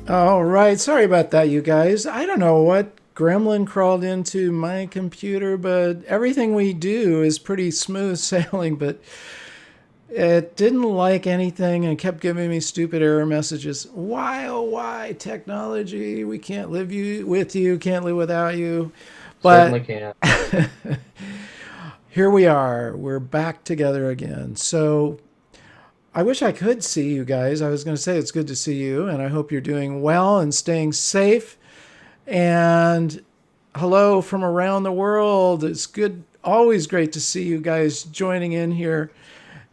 All right. Sorry about that, you guys. I don't know what gremlin crawled into my computer, but everything we do is pretty smooth sailing. But it didn't like anything and kept giving me stupid error messages. Why, oh, why? Technology, we can't live with you, can't live without you. Certainly But can. here we are. We're back together again. So I wish I could see you guys. I was going to say it's good to see you, and I hope you're doing well and staying safe. And hello from around the world. It's good, always great to see you guys joining in here.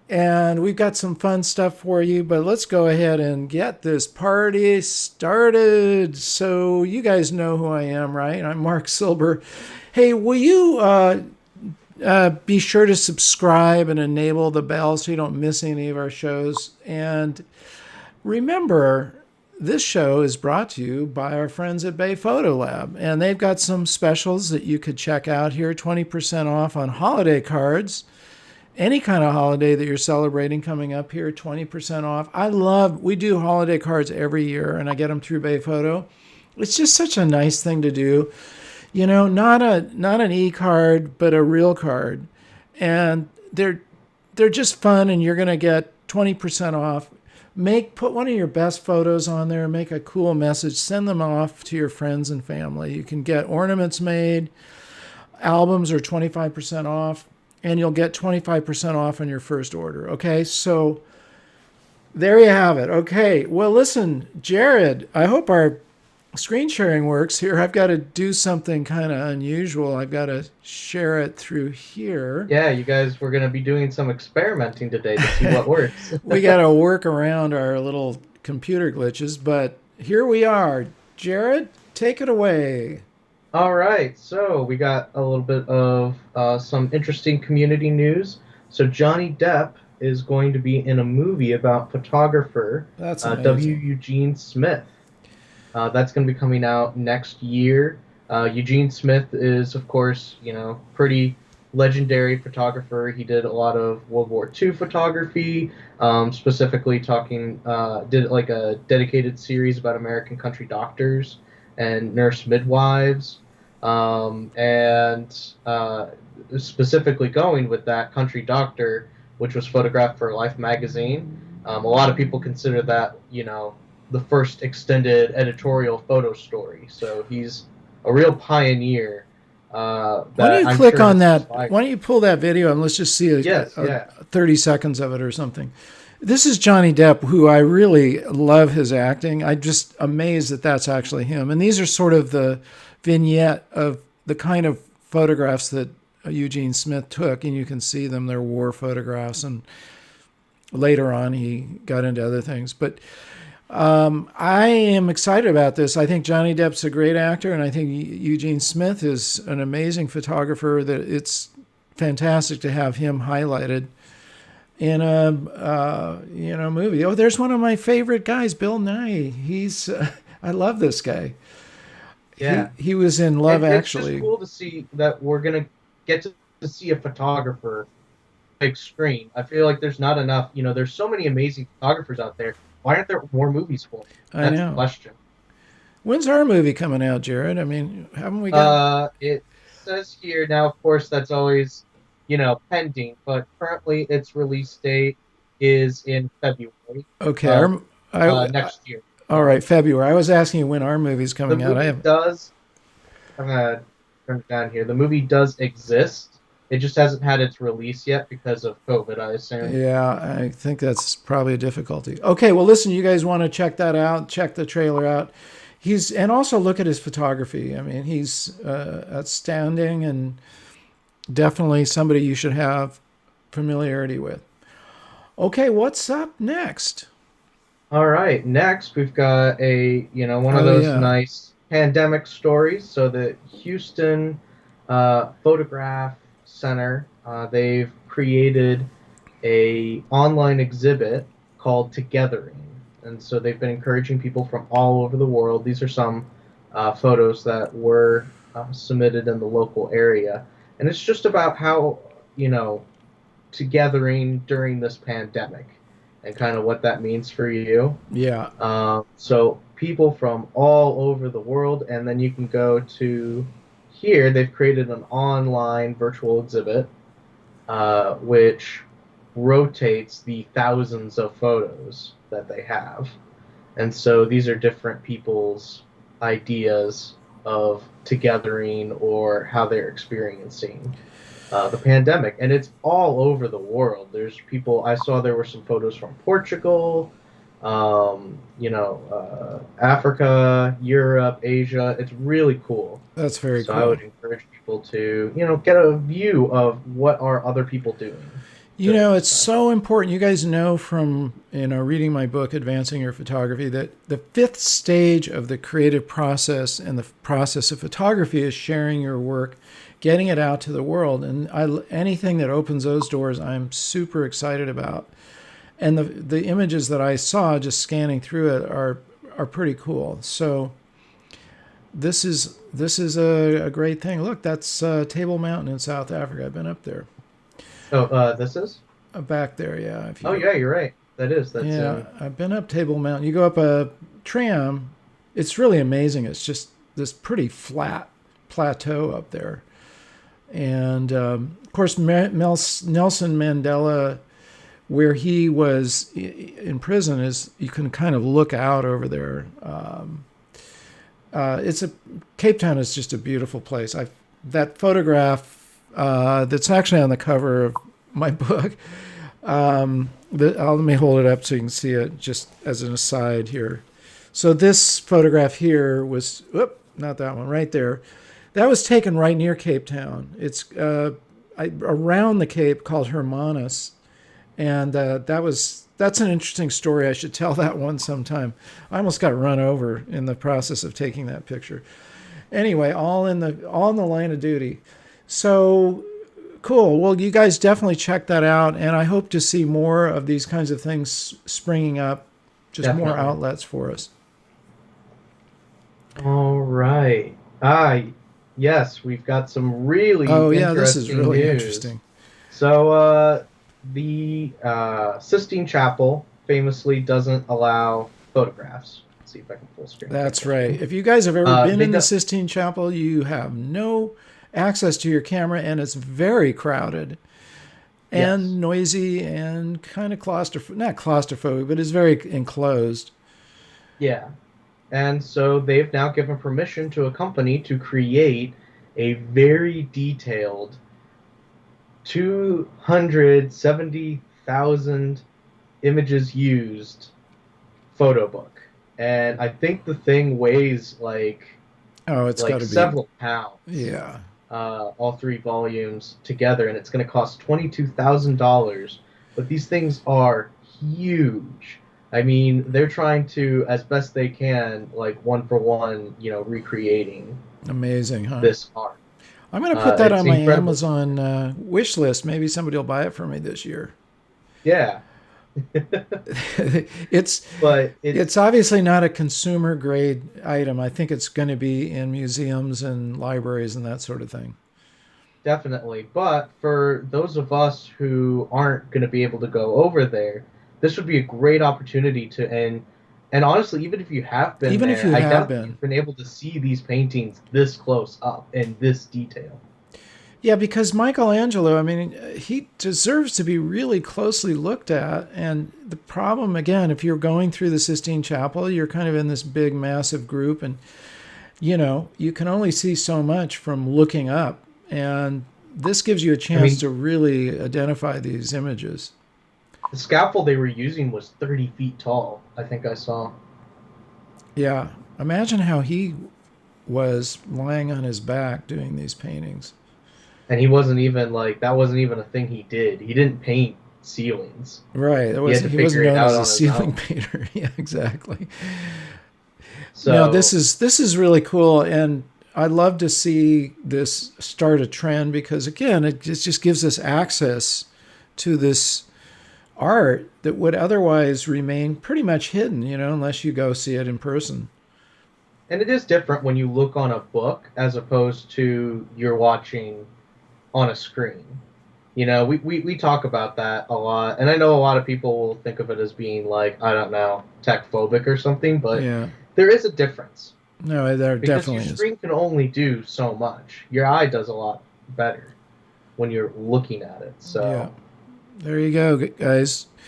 And we've got some fun stuff for you, but let's go ahead and get this party started. So, you guys know who I am, right? I'm Marc Silber. Hey, will you be sure to subscribe and enable the bell so you don't miss any of our shows? And remember, this show is brought to you by our friends at Bay Photo Lab, and they've got some specials that you could check out here. 20% off on holiday cards. Any kind of holiday that you're celebrating coming up here, 20% off. We do holiday cards every year, and I get them through Bay Photo. It's just such a nice thing to do. You know, not an e-card, but a real card. And they're just fun, and you're going to get 20% off. Put one of your best photos on there, make a cool message, send them off to your friends and family. You can get ornaments made, albums are 25% off, and you'll get 25% off on your first order. Okay, so there you have it. Okay, well, listen, Jared, I hope our screen sharing works here. I've got to do something kind of unusual. I've got to share it through here. Yeah, you guys were going to be doing some experimenting today to see what works. We got to work around our little computer glitches, but here we are. Jared, take it away. All right, so we got a little bit of some interesting community news. So Johnny Depp is going to be in a movie about photographer That's W. amazing. Eugene Smith. That's going to be coming out next year. Eugene Smith is, of course, pretty legendary photographer. He did a lot of World War II photography, specifically did like a dedicated series about American country doctors and nurse midwives. And specifically going with that country doctor, which was photographed for Life magazine. A lot of people consider that, the first extended editorial photo story. So he's a real pioneer Why don't that you I'm click sure on has that? inspired. Why don't you pull that video and let's just see Yes, yeah. 30 seconds of it or something. This is Johnny Depp, who I really love his acting. I'm just amazed that that's actually him. And these are sort of the vignette of the kind of photographs that Eugene Smith took, and you can see them. They're war photographs, and later on he got into other things. But I am excited about this. I think Johnny Depp's a great actor, and I think Eugene Smith is an amazing photographer. That it's fantastic to have him highlighted in a movie. Oh, there's one of my favorite guys, Bill Nye. I love this guy. He Yeah. he was in Love It's just Actually. cool to see that we're gonna get to see a photographer big screen. I feel like there's not enough. There's so many amazing photographers out there. Why aren't there more movies for them? I That's the know. question. When's our movie coming out, Jared? I mean, haven't we got? It says here now. Of course, that's always pending, but currently its release date is in February Okay, of next year. all So right, February. I was asking you when our movie's the coming out. I movie have. does. I'm gonna turn it down here. The movie does exist. It just hasn't had its release yet because of COVID, I assume. Yeah, I think that's probably a difficulty. Okay, well, listen, you guys want to check that out? Check the trailer out. And also look at his photography. I mean, he's outstanding and definitely somebody you should have familiarity with. Okay, what's up next? All right, next we've got one of Oh those yeah. nice pandemic stories. So the Houston Photograph Center, they've created a online exhibit called Togethering, and so they've been encouraging people from all over the world. These are some photos that were submitted in the local area, and it's just about how togethering during this pandemic and kind of what that means for you. Yeah. So people from all over the world, and then you can go to here. They've created an online virtual exhibit, which rotates the thousands of photos that they have. And so these are different people's ideas of togethering or how they're experiencing the pandemic. And it's all over the world. There's people, I saw there were some photos from Portugal, Africa, Europe, Asia. It's really cool. That's very So I would cool. encourage people to, get a view of what are other people doing You during know, this it's time. so important. You guys know from, reading my book, Advancing Your Photography, that the fifth stage of the creative process and the process of photography is sharing your work, getting it out to the world. And anything that opens those doors, I'm super excited about. And the images that I saw just scanning through it are pretty cool. So this is a great thing. Look, that's Table Mountain in South Africa. I've been up there. Oh, this is? Back there, yeah. If you Oh, go, yeah, you're right. That is. That's yeah, in. I've been up Table Mountain. You go up a tram. It's really amazing. It's just this pretty flat plateau up there, and of course Nelson Mandela, where he was in prison, is you can kind of look out over there. It's a Cape Town is just a beautiful place. That photograph that's actually on the cover of my book. Let me hold it up so you can see it just as an aside here. So this photograph here was, not that one, right there. That was taken right near Cape Town. It's around the Cape called Hermanus, and that's an interesting story. I should tell that one sometime. I almost got run over in the process of taking that picture. Anyway, all in the line of duty. So cool. Well, you guys definitely check that out, and I hope to see more of these kinds of things springing up, just more Definitely. outlets for us. All right. Yes, we've got some really Oh, yeah, this is interesting really news. interesting. So, the Sistine Chapel famously doesn't allow photographs. Let's see if I can full screen check That's this right. one. If you guys have ever been They in the don't. Sistine Chapel, you have no access to your camera, and it's very crowded Yes. and noisy and kind of claustrophobic. Not claustrophobic, but it's very enclosed. Yeah. And so they've now given permission to a company to create a very detailed 270,000 images used photo book. And I think the thing weighs Oh, it's got like to be, several pounds, yeah. all three volumes together, and it's going to cost $22,000. But these things are huge. I mean, they're trying to, as best they can, like one for one, recreating Amazing, huh? this art. I'm going to put that It's on my incredible. Amazon wish list. Maybe somebody will buy it for me this year. Yeah, it's but it's it's obviously not a consumer grade item. I think it's going to be in museums and libraries and that sort of thing. definitely. But for those of us who aren't going to be able to go over there, this would be a great opportunity to and honestly, even if you have been Even if there, you I have doubt that been. you've been able to see these paintings this close up in this detail. Yeah, because Michelangelo, I mean, he deserves to be really closely looked at. And the problem, again, if you're going through the Sistine Chapel, you're kind of in this big, massive group, and you can only see so much from looking up. And this gives you a I chance mean, to really identify these images. the scaffold they were using was 30 feet tall, I think I saw. Yeah, imagine how he was lying on his back doing these paintings. And he wasn't even like, that wasn't even a thing he did. He didn't paint ceilings. Right. It He had was to he figure wasn't it known out as a on his ceiling own. painter. Yeah, exactly. No, this So, is this is really cool, and I'd love to see this start a trend because again, it just gives us access to this art that would otherwise remain pretty much hidden, unless you go see it in person. and it is different when you look on a book as opposed to you're watching on a screen. We talk about that a lot, and I know a lot of people will think of it as being like, I don't know, tech phobic or something, but Yeah. there is a difference No, there because your definitely is. screen can only do so much. Your eye does a lot better when you're looking at it. Yeah. So, There you go, guys. all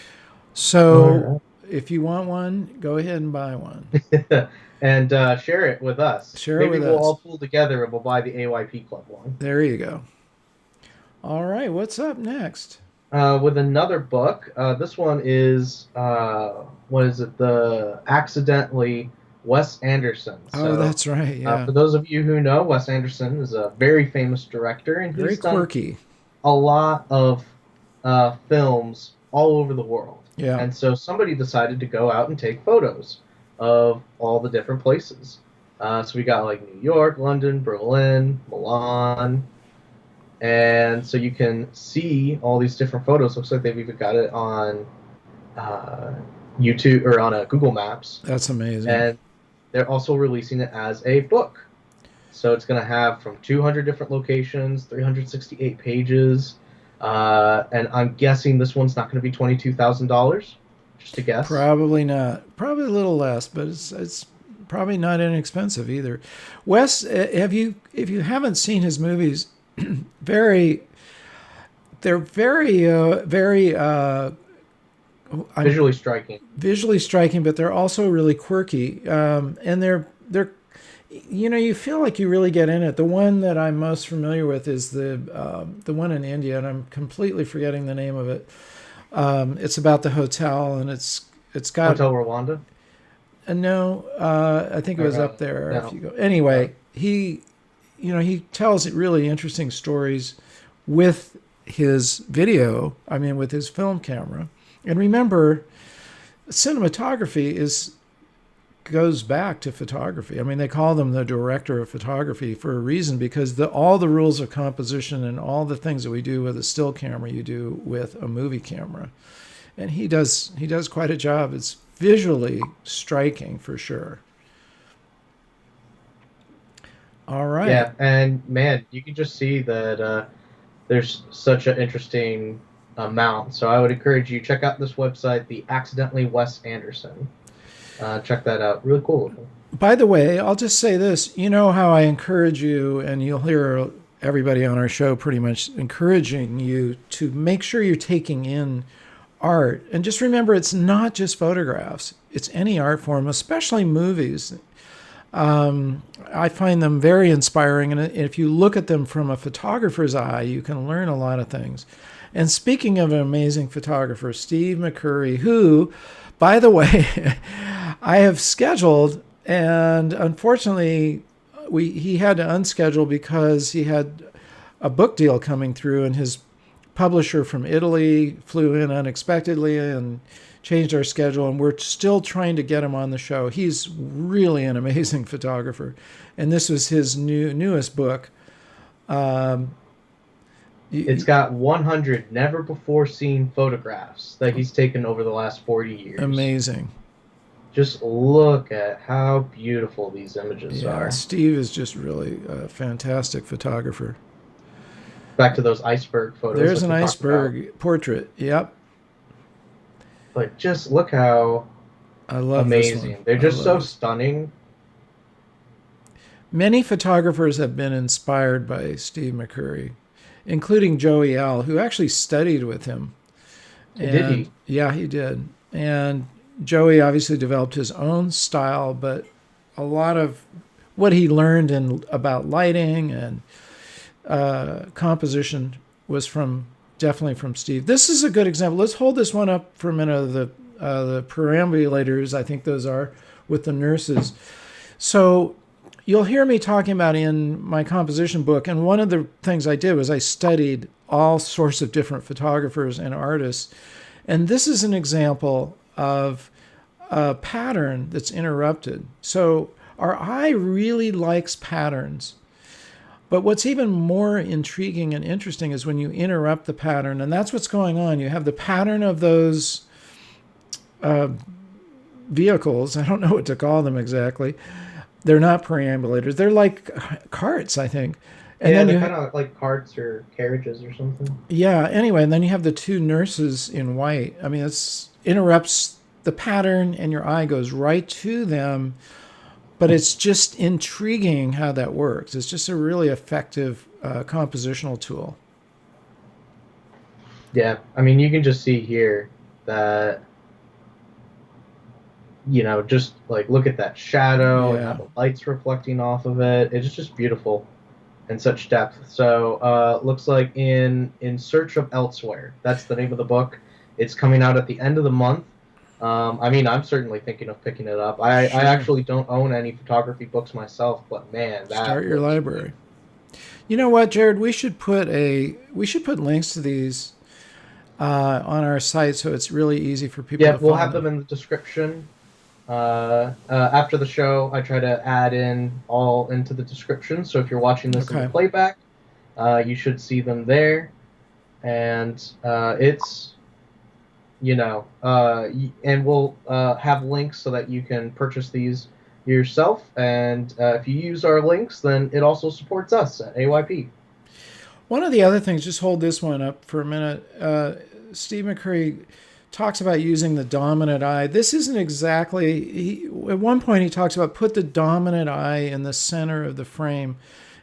So right. if you want one, go ahead and buy one. And share it with us. Share it Maybe with we'll us. all pull together and we'll buy the AYP Club one. There you go. All right, what's up next? With another book. This one is what is it? The Accidentally Wes Anderson. Oh, So, that's right. Yeah. for those of you who know, Wes Anderson is a very famous director, and Very he's done quirky. a lot of films all over the world. Yeah. And so somebody decided to go out and take photos of all the different places. So we got like New York, London, Berlin, Milan, and so you can see all these different photos. Looks like they've even got it on uh, YouTube or on Google Maps, That's amazing. and they're also releasing it as a book. So it's going to have from 200 different locations, 368 pages, and I'm guessing this one's not going to be $22,000. Just a guess. Probably not. Probably a little less, but it's probably not inexpensive either. Wes, have you if you haven't seen his movies, very they're very Visually striking. visually striking, but they're also really quirky. And they're you feel like you really get in it. The one that I'm most familiar with is the one in India, and I'm completely forgetting the name of it. It's about the hotel, and it's got Hotel Rwanda. no. I think it Or, was up there. If no. you go anyway, he tells really interesting stories with his video. I mean, with his film camera. And remember, cinematography goes back to photography. I mean, they call them the director of photography for a reason, because all the rules of composition and all the things that we do with a still camera, you do with a movie camera. And he does quite a job. It's visually striking for sure. All right. Yeah, and man, you can just see that there's such an interesting amount. So I would encourage you check out this website, the Accidentally Wes Anderson. Check that out. Really cool. By the way, I'll just say this. You know how I encourage you, and you'll hear everybody on our show pretty much encouraging you to make sure you're taking in art. And just remember, it's not just photographs. It's any art form, especially movies. I find them very inspiring. And if you look at them from a photographer's eye, you can learn a lot of things. And speaking of an amazing photographer, Steve McCurry, who, by the way, I have scheduled, and unfortunately, he had to unschedule because he had a book deal coming through, and his publisher from Italy flew in unexpectedly and changed our schedule, and we're still trying to get him on the show. He's really an amazing photographer, and this was his newest book. It's got 100 never before seen photographs that he's taken over the last 40 years. Amazing. Just look at how beautiful these images Yeah, are. Steve is just really a fantastic photographer. Back to those iceberg photos. There's like an we talked iceberg about. portrait. Yep. But just look how I love this amazing. one. They're I just love so it. stunning. Many photographers have been inspired by Steve McCurry, including Joey L., who actually studied with him. Did he? Yeah, he did. And Joey obviously developed his own style, but a lot of what he learned about lighting and composition was definitely from Steve. This is a good example. Let's hold this one up for a minute of the perambulators, I think those are, with the nurses. So you'll hear me talking about in my composition book, and one of the things I did was I studied all sorts of different photographers and artists. And this is an example of a pattern that's interrupted. So our eye really likes patterns. But what's even more intriguing and interesting is when you interrupt the pattern, and that's what's going on. You have the pattern of those vehicles. I don't know what to call them exactly. They're not perambulators. They're like carts, I think. And yeah, then they're kind of like carts or carriages or something. Yeah, anyway, and then you have the two nurses in white. I mean, it interrupts the pattern, and your eye goes right to them But it's just intriguing how that works. It's just a really effective compositional tool. Yeah, I mean, you can just see here that, just like look at that shadow and how Yeah. the light's reflecting off of it. It's just beautiful and such depth. So, looks like in Search of Elsewhere. That's the name of the book. It's coming out at the end of the month. I mean, I'm certainly thinking of picking it up. I Sure. actually don't own any photography books myself, but man, Start that your looks great. library. You know what, Jared? We should put links to these on our site so it's really easy for people to Yep, we'll find have them. them in the description. After the show, I try to add in all into the description. So if you're watching this in the Okay. playback, you should see them there. And it's, and we'll have links so that you can purchase these yourself. And if you use our links, then it also supports us at AYP. One of the other things, just hold this one up for a minute. Steve McCurry talks about using the dominant eye. This isn't exactly. At one point, he talks about put the dominant eye in the center of the frame,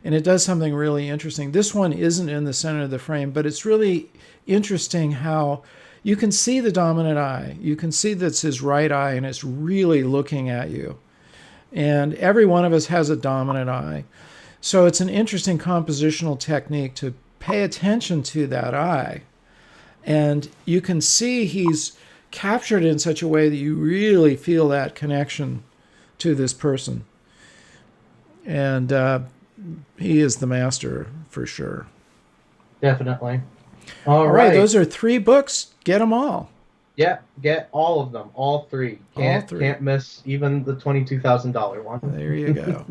and it does something really interesting. This one isn't in the center of the frame, but it's really interesting how you can see the dominant eye. You can see that's his right eye, and it's really looking at you. And every one of us has a dominant eye. So it's an interesting compositional technique to pay attention to that eye. And you can see he's captured in such a way that you really feel that connection to this person. And he is the master for sure. Definitely. All All right, right. those are 3 books. Get them all. Yeah, get all of them, all three. All Can't 3. can't miss even the $22,000 There you one. go.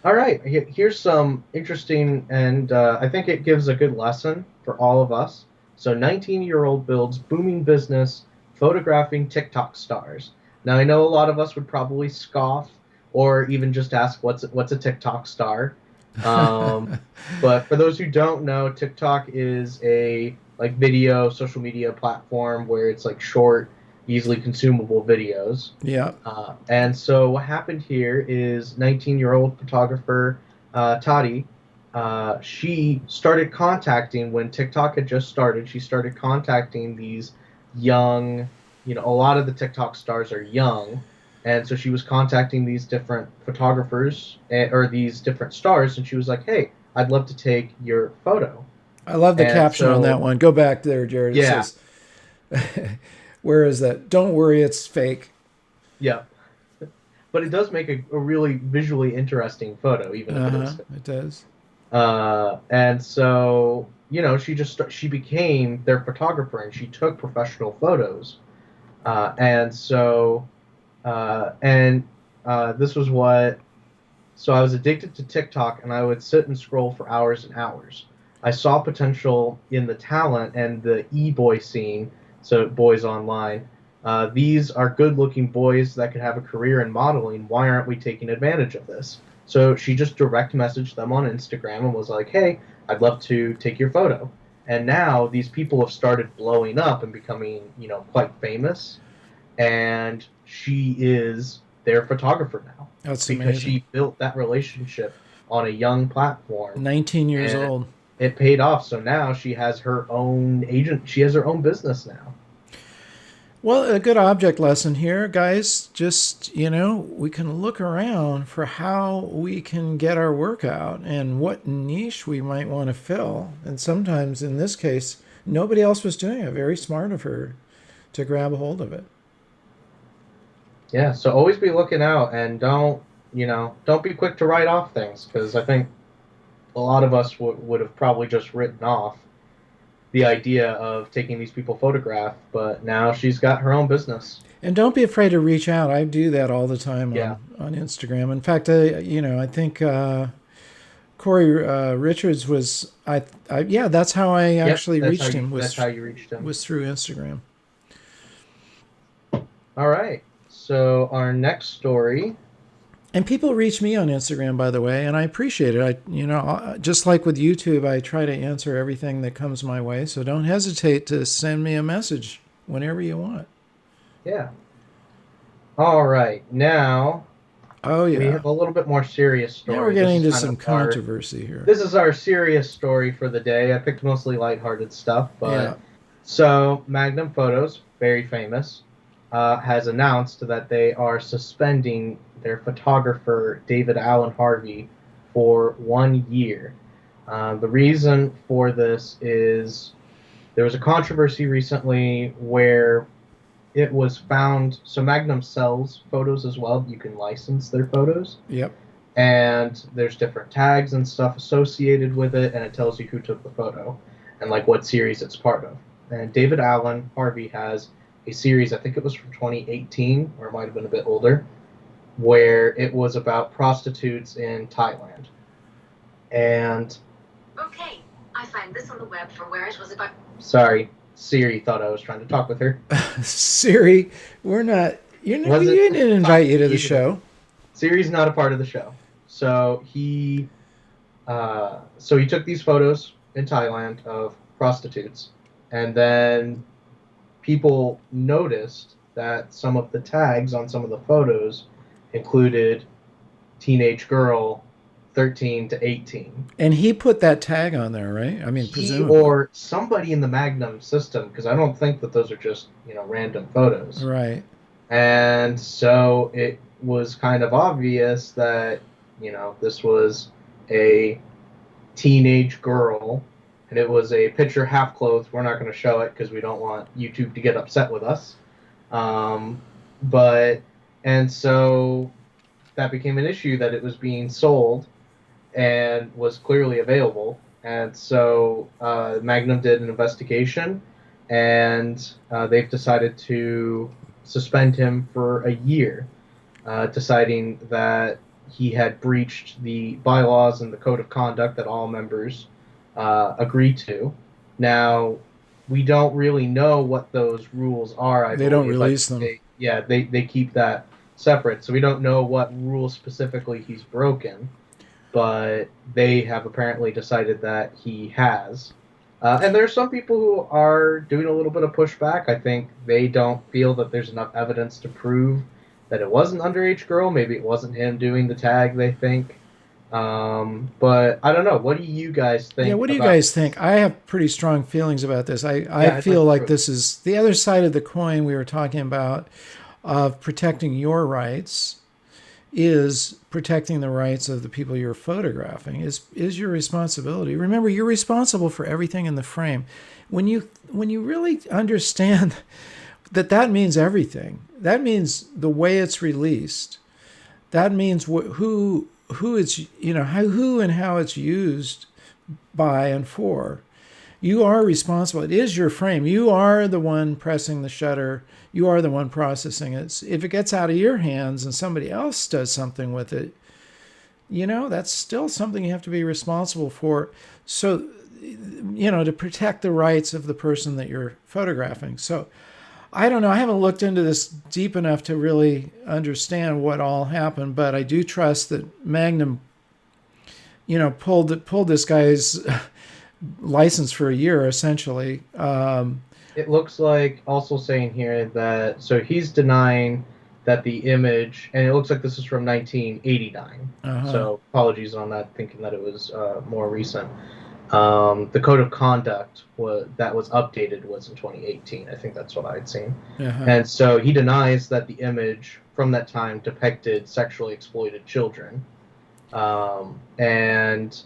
All right, here's some interesting, and I think it gives a good lesson for all of us. So, 19-year-old builds booming business photographing TikTok stars. Now, I know a lot of us would probably scoff or even just ask, what's a TikTok star? Um, but for those who don't know, TikTok is a like video social media platform where it's like short, easily consumable videos. Yeah. And so what happened here is 19-year-old photographer Tati, she started contacting when TikTok had just started. She started contacting these young, a lot of the TikTok stars are young, and so she was contacting these different photographers or these different stars, and she was like, "Hey, I'd love to take your photo." I love the And caption on that so, one. Go back there, Jared. It yeah, says, where is that? Don't worry, it's fake. yeah, but it does make a really visually interesting photo, even if Uh it huh. is. It does. And so, she became their photographer and she took professional photos. And so, and this was what, so I was addicted to TikTok and I would sit and scroll for hours and hours. I saw potential in the talent and the e-boy scene, so boys online. These are good-looking boys that could have a career in modeling. Why aren't we taking advantage of this? So she just direct messaged them on Instagram and was like, "Hey, I'd love to take your photo." And now these people have started blowing up and becoming, quite famous. And she is their photographer now That's because amazing. she built that relationship on a young platform 19 years and old. it paid off. So now she has her own agent. She has her own business now. Well, a good object lesson here, guys. Just, we can look around for how we can get our work out and what niche we might want to fill. And sometimes, in this case, nobody else was doing it. Very smart of her to grab a hold of it. Yeah. So always be looking out and don't be quick to write off things because I think a lot of us would have probably just written off the idea of taking these people photograph, but now she's got her own business. And don't be afraid to reach out. I do that all the time Yeah. on Instagram. In fact, I think Corey Richards was yeah, that's how I Yep. actually That's how reached you. him That's how you reached him. was through Instagram. All right. So our next story. And people reach me on Instagram, by the way, and I appreciate it. Just like with YouTube, I try to answer everything that comes my way. So don't hesitate to send me a message whenever you want. Yeah. All right. Now Oh We yeah. have a little bit more serious Now we're story. getting into some controversy here. This is our serious story for the day. I picked mostly lighthearted stuff, Yeah. but so Magnum Photos, very famous, has announced that they are suspending their photographer David Allen Harvey for 1 year. The reason for this is there was a controversy recently where it was found. So Magnum sells photos as well. You can license their photos, Yep. and there's different tags and stuff associated with it, and it tells you who took the photo and like what series it's part of. And David Allen Harvey has a series, I think it was from 2018, or it might have been a bit older, where it was about prostitutes in Thailand. And Okay, I found this on the web for where it was about. sorry, Siri thought I was trying to talk with her. Siri, we're not. Was We it didn't invite you to the show. Siri's not a part of the show. So he took these photos in Thailand of prostitutes, and then people noticed that some of the tags on some of the photos included teenage girl 13 to 18. And he put that tag on there, right? I mean, He presumably. or somebody in the Magnum system, because I don't think that those are just, random photos. Right. And so it was kind of obvious that, this was a teenage girl, and it was a picture half clothed. We're not going to show it because we don't want YouTube to get upset with us. And so that became an issue that it was being sold and was clearly available. And so Magnum did an investigation, and they've decided to suspend him for a year, deciding that he had breached the bylaws and the code of conduct that all members agree to. Now, we don't really know what those rules are. They don't release them. They keep that separate, so we don't know what rules specifically he's broken, but they have apparently decided that he has. And there's some people who are doing a little bit of pushback. I think they don't feel that there's enough evidence to prove that it was an underage girl. Maybe it wasn't him doing the tag, they think. But I don't know. What do you guys think? Yeah, what do you guys think? I have pretty strong feelings about this. I feel like this is the other side of the coin we were talking about of protecting your rights is protecting the rights of the people you're photographing is your responsibility. Remember, you're responsible for everything in the frame. When you really understand that means everything. That means the way it's released. That means who it's who and how it's used by and for. You are responsible. It is your frame. You are the one pressing the shutter. You are the one processing it. If it gets out of your hands and somebody else does something with it, that's still something you have to be responsible for. So, to protect the rights of the person that you're photographing. So, I don't know. I haven't looked into this deep enough to really understand what all happened, but I do trust that Magnum, pulled this guy's license for a year, essentially. It looks like also saying here that, so he's denying that the image, and it looks like this is from 1989. So apologies on that, thinking that it was more recent. The code of conduct that was updated was in 2018. I think that's what I had seen. And so he denies that the image from that time depicted sexually exploited children. And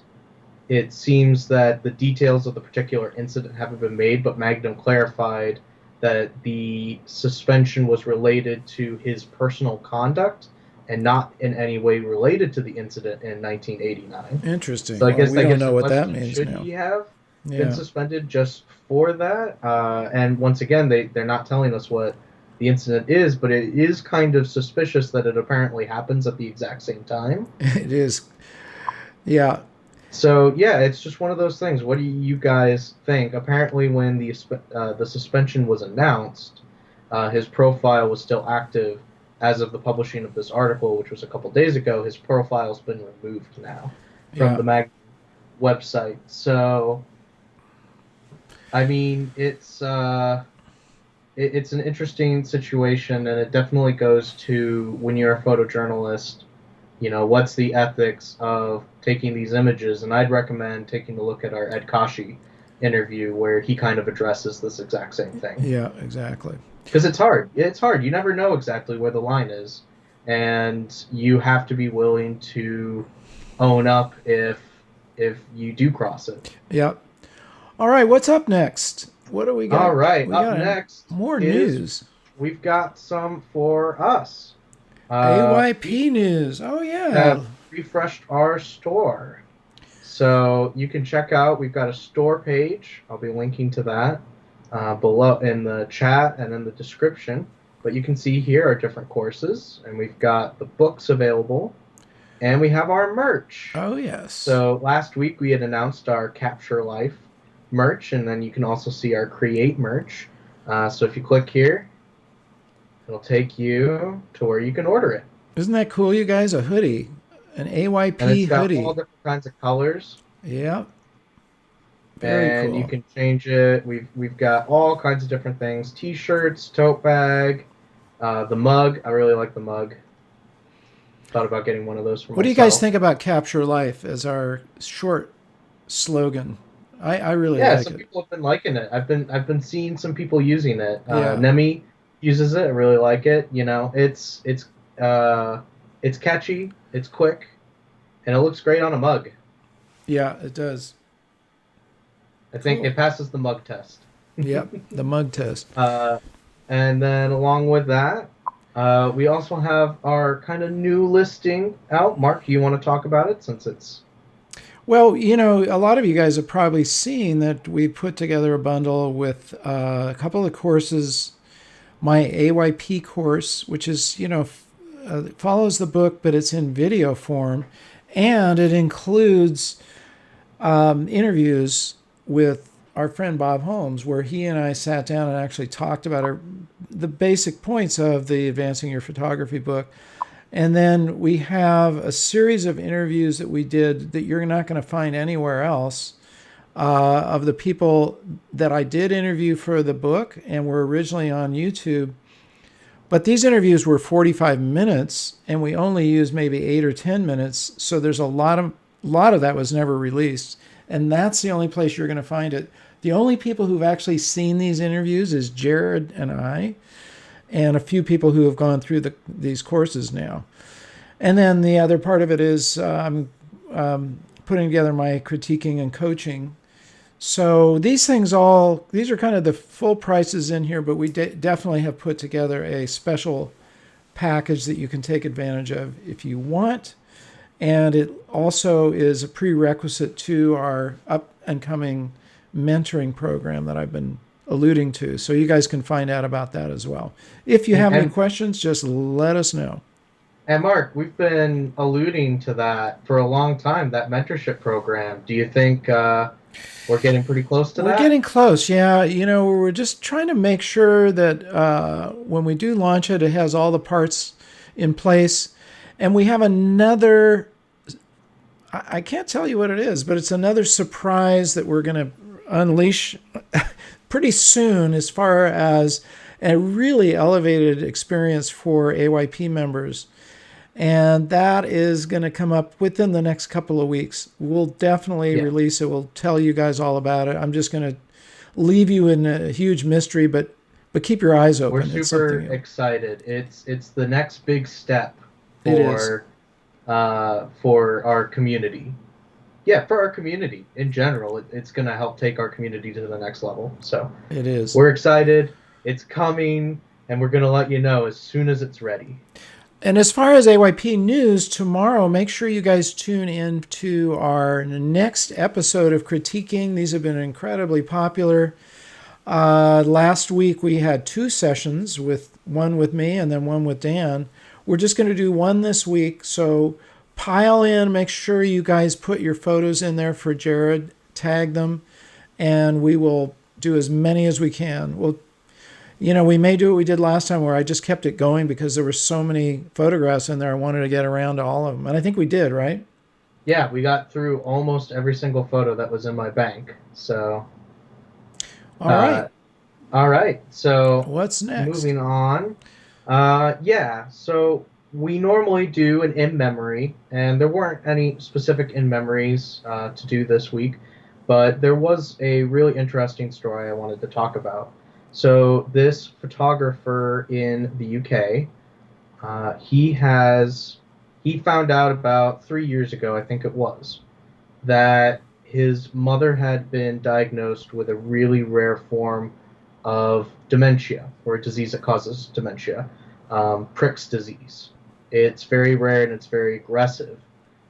it seems that the details of the particular incident haven't been made, but Magnum clarified that the suspension was related to his personal conduct and not in any way related to the incident in 1989. Interesting. So I guess we don't know what that means should now. he have been suspended just for that? And once again, they're not telling us what the incident is, but it is kind of suspicious that it apparently happens at the exact same time. It is. Yeah. So yeah, it's just one of those things. What do you guys think? Apparently, when the suspension was announced, his profile was still active as of the publishing of this article, which was a couple days ago. His profile's been removed now from the Magnum website. So, I mean, it's an interesting situation, and it definitely goes to when you're a photojournalist, what's the ethics of taking these images? And I'd recommend taking a look at our Ed Kashi interview where he kind of addresses this exact same thing. Yeah, exactly. Because it's hard. It's hard. You never know exactly where the line is, and you have to be willing to own up if you do cross it. Yep. All right, what's up next? What do we got? All right, we up got next more is news. we've got some for us. AYP news. Oh yeah. Have refreshed our store. So you can check out, we've got a store page. I'll be linking to that below in the chat and in the description. But you can see here our different courses, and we've got the books available, and we have our merch. Oh yes. So last week we had announced our Capture Life merch, and then you can also see our Create merch. So if you click here, it'll take you to where you can order it. Isn't that cool, you guys? A hoodie, an AYP and it's got hoodie. all different kinds of colors. Yeah. Very and cool. You can change it. We've got all kinds of different things: T-shirts, tote bag, the mug. I really like the mug. Thought about getting one of those for What do you myself. guys think about Capture Life as our short slogan? I really Yeah, like some it. people have been liking it. I've been seeing some people using it. Yeah. Nemi uses it. I really like it. It's catchy. It's quick, and it looks great on a mug. Yeah, it does. I think Cool. it passes the mug test. Yep, the mug test. And then along with that, we also have our kind of new listing out. Mark, you want to talk about it since it's... Well, a lot of you guys have probably seen that we put together a bundle with a couple of courses. My AYP course, which is, follows the book, but it's in video form. And it includes interviews with our friend Bob Holmes, where he and I sat down and actually talked about the basic points of the Advancing Your Photography book. And then we have a series of interviews that we did that you're not going to find anywhere else of the people that I did interview for the book and were originally on YouTube. But these interviews were 45 minutes, and we only used maybe 8 or 10 minutes. So there's a lot of that was never released. And that's the only place you're going to find it. The only people who've actually seen these interviews is Jared and I, and a few people who have gone through these courses now. And then the other part of it is I'm putting together my critiquing and coaching. So these are kind of the full prices in here, but we definitely have put together a special package that you can take advantage of if you want. And it also is a prerequisite to our up and coming mentoring program that I've been alluding to. So you guys can find out about that as well. If you have any questions, just let us know. And Mark, we've been alluding to that for a long time, that mentorship program. Do you think we're getting pretty close to that? We're getting close, yeah. We're just trying to make sure that when we do launch it, it has all the parts in place. And we have another, I can't tell you what it is, but it's another surprise that we're going to unleash pretty soon as far as a really elevated experience for AYP members. And that is going to come up within the next couple of weeks. We'll definitely release it. We'll tell you guys all about it. I'm just going to leave you in a huge mystery, but keep your eyes open. We're super excited. It's the next big step for our community. Yeah, for our community in general. It's going to help take our community to the next level. So it is. We're excited. It's coming, and we're going to let you know as soon as it's ready. And as far as AYP news, tomorrow, make sure you guys tune in to our next episode of Critiquing. These have been incredibly popular. Last week, we had 2 sessions, one with me and then one with Dan. We're just going to do one this week, so pile in. Make sure you guys put your photos in there for Jared, tag them, and we will do as many as we can. We may do what we did last time where I just kept it going because there were so many photographs in there. I wanted to get around to all of them. And I think we did, right? Yeah, we got through almost every single photo that was in my bank. So, all right. All right. So what's next? Moving on. So we normally do an in memory, and there weren't any specific in memories to do this week, but there was a really interesting story I wanted to talk about. So this photographer in the UK, he found out about 3 years ago, I think it was, that his mother had been diagnosed with a really rare form of dementia, or a disease that causes dementia, Prick's disease. It's very rare and it's very aggressive.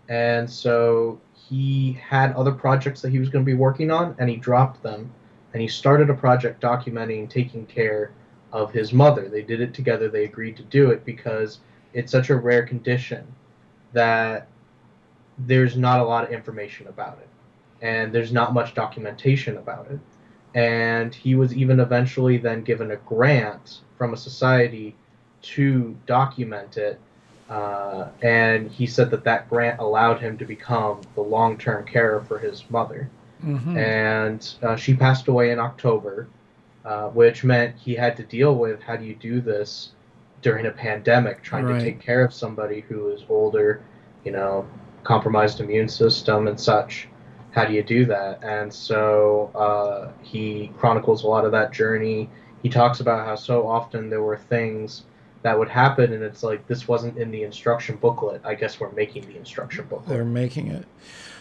And so he had other projects that he was going to be working on, and he dropped them. And he started a project documenting taking care of his mother. They did it together. They agreed to do it because it's such a rare condition that there's not a lot of information about it, and there's not much documentation about it. And he was even eventually then given a grant from a society to document it. And he said that that grant allowed him to become the long-term carer for his mother. Mm-hmm. And she passed away in October, which meant he had to deal with how do you do this during a pandemic, trying Right. to take care of somebody who is older, compromised immune system and such. How do you do that? And so he chronicles a lot of that journey. He talks about how so often there were things that would happen, and it's like, this wasn't in the instruction booklet. I guess we're making the instruction booklet. They're making it.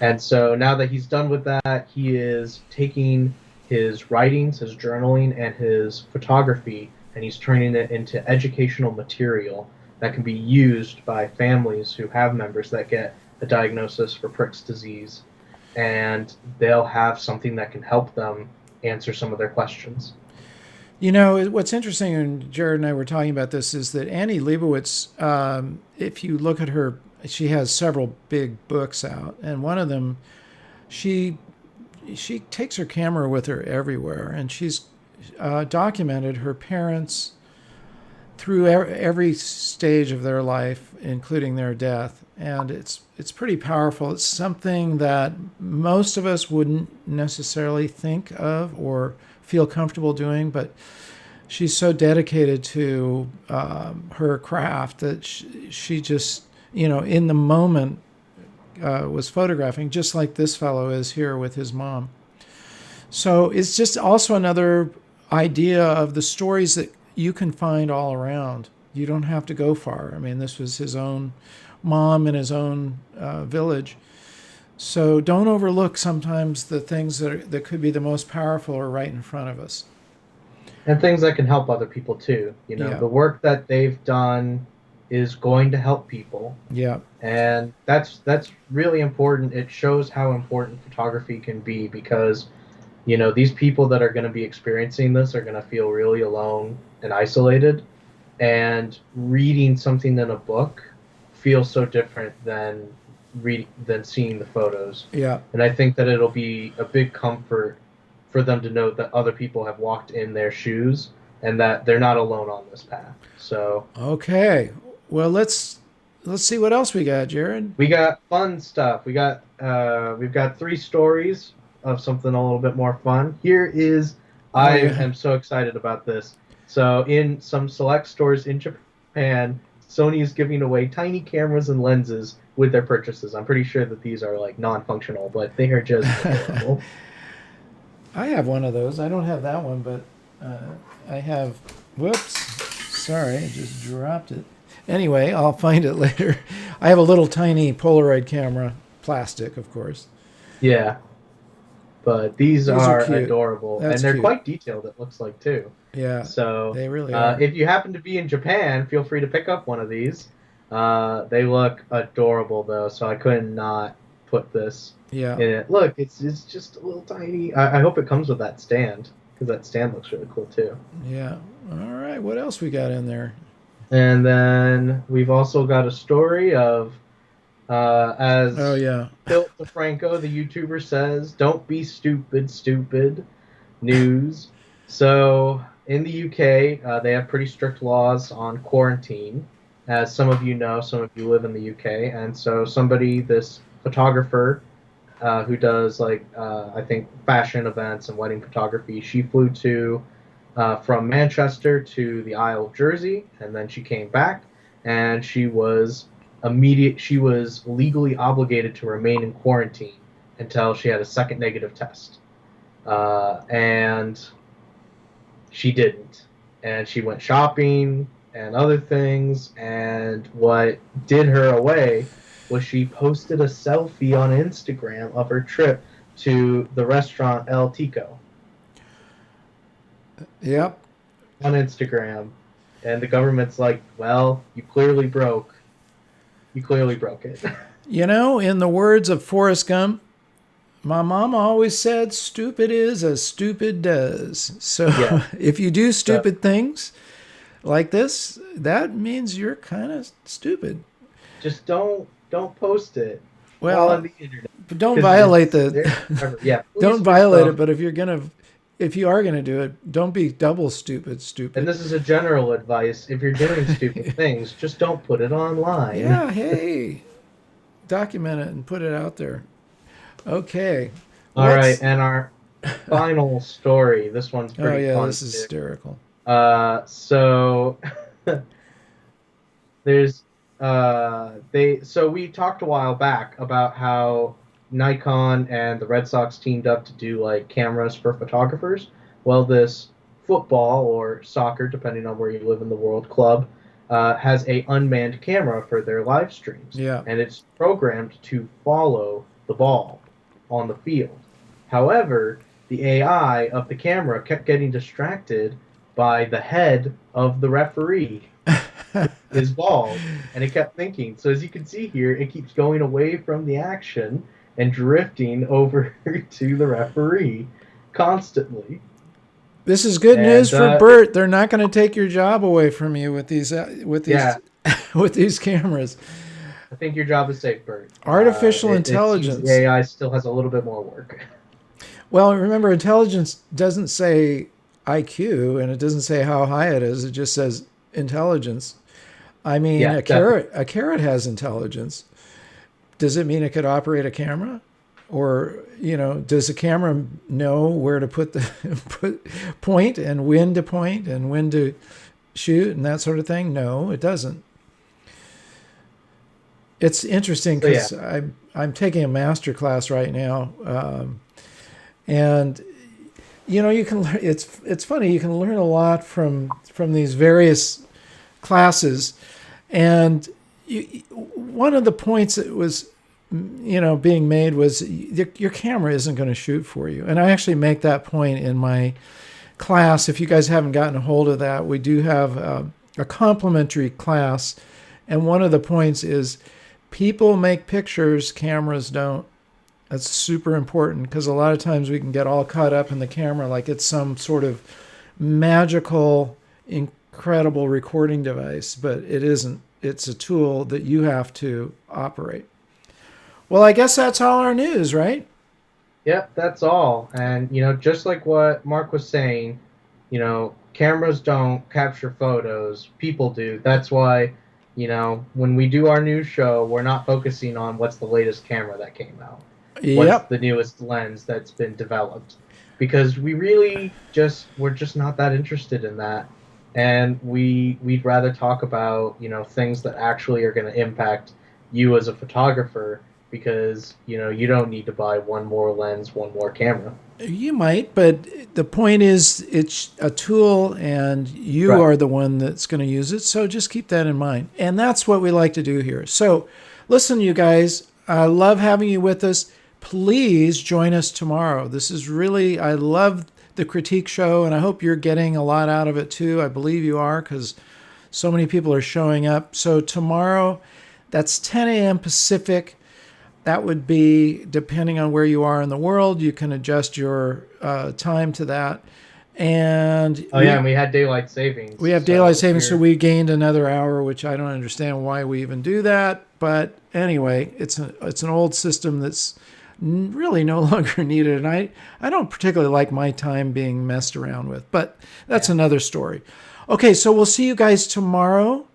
And so now that he's done with that, he is taking his writings, his journaling, and his photography, and he's turning it into educational material that can be used by families who have members that get a diagnosis for Prick's disease, and they'll have something that can help them answer some of their questions. What's interesting, and Jared and I were talking about this, is that Annie Leibovitz, if you look at her, she has several big books out, and one of them, she takes her camera with her everywhere, and she's documented her parents through every stage of their life, including their death, and it's pretty powerful. It's something that most of us wouldn't necessarily think of or feel comfortable doing, but she's so dedicated to her craft that she just, in the moment was photographing, just like this fellow is here with his mom. So it's just also another idea of the stories that you can find all around. You don't have to go far. I mean, this was his own mom in his own village. So don't overlook sometimes the things that could be the most powerful are right in front of us. And things that can help other people too. Yeah. The work that they've done is going to help people. Yeah. And that's really important. It shows how important photography can be, because these people that are going to be experiencing this are going to feel really alone and isolated, and reading something in a book feels so different than seeing the photos. Yeah. And I think that it'll be a big comfort for them to know that other people have walked in their shoes and that they're not alone on this path. So okay, well, let's see what else we got, Jared. we got fun stuff. We've got 3 stories of something a little bit more fun. Here is, I am so excited about this. So in some select stores in Japan, Sony is giving away tiny cameras and lenses with their purchases. I'm pretty sure that these are like non-functional, but they are just adorable. I have one of those. I don't have that one, but I have. Whoops. Sorry, I just dropped it. Anyway, I'll find it later. I have a little tiny Polaroid camera, plastic, of course. Yeah. But these are adorable. That's and they're cute. quite detailed, it looks like, too. Yeah. So they really are. If you happen to be in Japan, feel free to pick up one of these. They look adorable, though, so I could not put this in it. Look, it's just a little tiny. I hope it comes with that stand, because that stand looks really cool, too. Yeah. All right. What else we got in there? And then we've also got a story of, as Phil DeFranco, the YouTuber, says, "Don't be stupid, stupid." News. So in the UK, they have pretty strict laws on quarantine. As some of you know, some of you live in the UK, and so this photographer, who does I think fashion events and wedding photography, she flew from Manchester to the Isle of Jersey, and then she came back, and she was legally obligated to remain in quarantine until she had a second negative test. And she didn't. And she went shopping and other things. And what did her away was she posted a selfie on Instagram of her trip to the restaurant El Tico. Yep. On Instagram. And the government's like, well, you clearly broke. You clearly broke it. You know, in the words of Forrest Gump, my mama always said, stupid is as stupid does. So Yeah. if you do stupid things like this, that means you're kind of stupid. Just don't post it. Well, on the internet. Don't violate yeah. Don't violate it, but if you are gonna do it, don't be double stupid. And this is a general advice. If you're doing stupid things, just don't put it online. Yeah, hey. Document it and put it out there. Okay. All right, and our final story. This one's pretty fun. This is hysterical. So there's so we talked a while back about how Nikon and the Red Sox teamed up to do like cameras for photographers. Well, this football or soccer, depending on where you live in the world, club has a unmanned camera for their live streams. Yeah. And it's programmed to follow the ball on the field. However, the AI of the camera kept getting distracted by the head of the referee. His ball, and it kept thinking. So as you can see here, it keeps going away from the action and drifting over to the referee constantly. This is good news for Bert. They're not going to take your job away from you with these with these cameras. I think your job is safe, Bert. Artificial intelligence. The AI still has a little bit more work. Well, remember, intelligence doesn't say IQ, and it doesn't say how high it is. It just says intelligence. I mean, a carrot has intelligence. Does it mean it could operate a camera? Or, does the camera know where to put the point and when to point and when to shoot and that sort of thing? No, it doesn't. It's interesting because I'm taking a master class right now, and you can learn. It's funny. You can learn a lot from these various classes, and one of the points that was being made was your camera isn't going to shoot for you. And I actually make that point in my class. If you guys haven't gotten a hold of that, we do have a complimentary class, and one of the points is people make pictures, cameras don't. That's super important because a lot of times we can get all caught up in the camera like it's some sort of magical, incredible recording device, but it isn't. It's a tool that you have to operate. Well, I guess that's all our news, right? Yep, that's all. And, just like what Mark was saying, cameras don't capture photos. People do. That's why, when we do our news show, we're not focusing on what's the latest camera that came out. What's the newest lens that's been developed. Because we're just not that interested in that. And we'd rather talk about, things that actually are going to impact you as a photographer, because you don't need to buy one more lens, one more camera. You might, but the point is it's a tool and you are the one that's going to use it, so just keep that in mind. And that's what we like to do here. So listen, you guys, I love having you with us. Please join us tomorrow. I love the critique show, and I hope you're getting a lot out of it too. I believe you are, because so many people are showing up. So tomorrow, that's 10 a.m. Pacific. That would be, depending on where you are in the world, you can adjust your time to that. And and we had daylight savings. We have daylight savings, so we gained another hour, which I don't understand why we even do that. But anyway, it's an old system that's really no longer needed. And I don't particularly like my time being messed around with, but that's another story. Okay, so we'll see you guys tomorrow.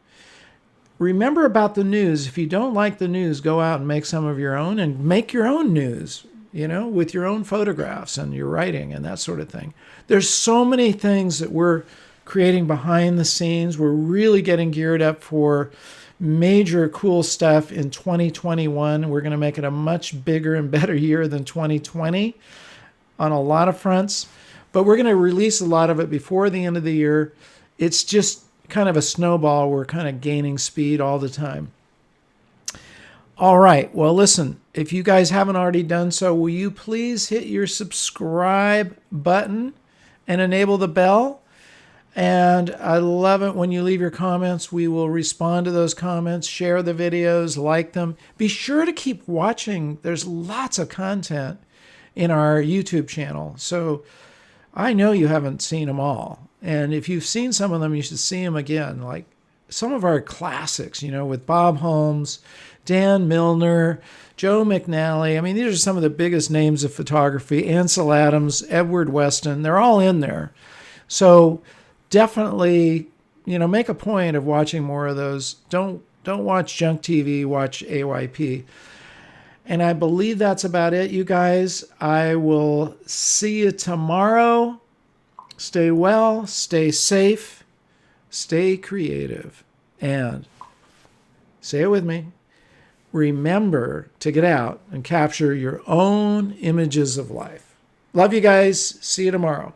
Remember about the news. If you don't like the news, go out and make some of your own and make your own news, with your own photographs and your writing and that sort of thing. There's so many things that we're creating behind the scenes. We're really getting geared up for major cool stuff in 2021. We're going to make it a much bigger and better year than 2020 on a lot of fronts. But we're going to release a lot of it before the end of the year. It's just kind of a snowball. We're kind of gaining speed all the time. All right. Well, listen, if you guys haven't already done so, will you please hit your subscribe button and enable the bell? And I love it when you leave your comments. We will respond to those comments, share the videos, like them. Be sure to keep watching. There's lots of content in our YouTube channel. So I know you haven't seen them all. And if you've seen some of them, you should see them again. Like some of our classics, with Bob Holmes, Dan Milner, Joe McNally. I mean, these are some of the biggest names of photography. Ansel Adams, Edward Weston. They're all in there. So definitely, make a point of watching more of those. Don't watch junk TV, watch AYP. And I believe that's about it, you guys. I will see you tomorrow. Stay well, stay safe, stay creative, and say it with me. Remember to get out and capture your own images of life. Love you guys. See you tomorrow.